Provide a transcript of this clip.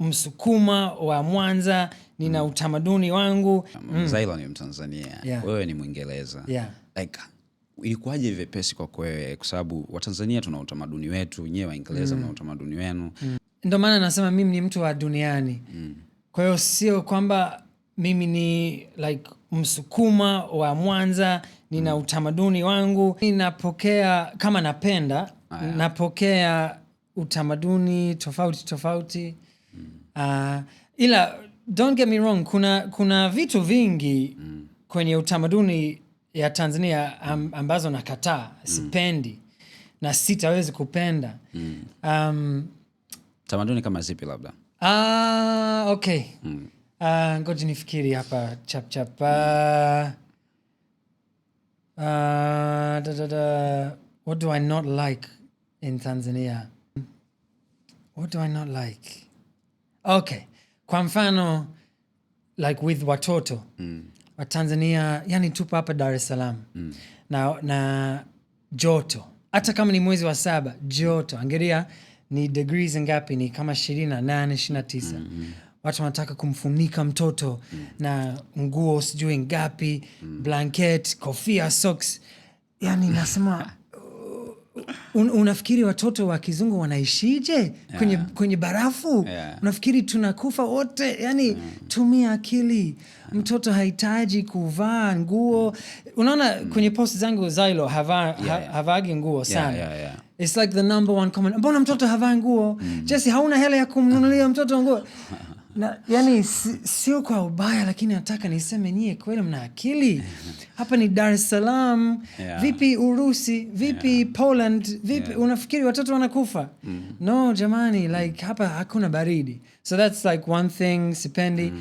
Msukuma wa Mwanza, nina utamaduni wangu. Zailo ni Mtanzania, wewe ni Mwingereza. Like, ilikuwaje vyepesi kwa wewe, kwa sababu Watanzania tuna utamaduni wetu, nyewe Waingereza mna utamaduni wenu. Ndio maana nasema mimi ni mtu wa duniani. Kwa hiyo sio kwamba mimi ni like Msukuma wa Mwanza, nina utamaduni wangu. Ninapokea kama napenda, napokea utamaduni tofauti. Ila don't get me wrong, kuna vitu vingi kwenye utamaduni ya Tanzania ambazo nakataa, sipendi na sitawezi kupenda. Tamaduni kama zipi labda? Okay. Ngoja nifikiri hapa chap. What do I not like in Tanzania? What do I not like? Okay. Kwa mfano, like with watoto. Wa Tanzania, yani tupo hapa Dar es Salaam. Na joto. Hata kama ni mwezi wa 7, joto. Angalia ni degrees ngapi, ni kama 28, 29. Watu wanataka kumfunika mtoto na nguo sijui ngapi, blanket, kofia, socks. Yani nasema unafikiri watoto wa kizungu wanaishije kwenye barafu? Unafikiri tunakufa wote? Yani tumia akili. Mtoto hahitaji kuvaa nguo. Unaona kwenye post zangu Zailo havagi nguo sana. It's like the number one comment. Mbona mtoto havaa nguo? Jesse, hauna hela ya kumnunulia mtoto nguo? Yani sio kwa ubaya, lakini nataka niseme nyie kweli mna akili. Hapa ni Dar es Salaam. Vipi Urusi? Vipi Poland? Vipi unafikiri watoto wanakufa? No jamani, like hapa hakuna baridi. So that's like one thing sipendi.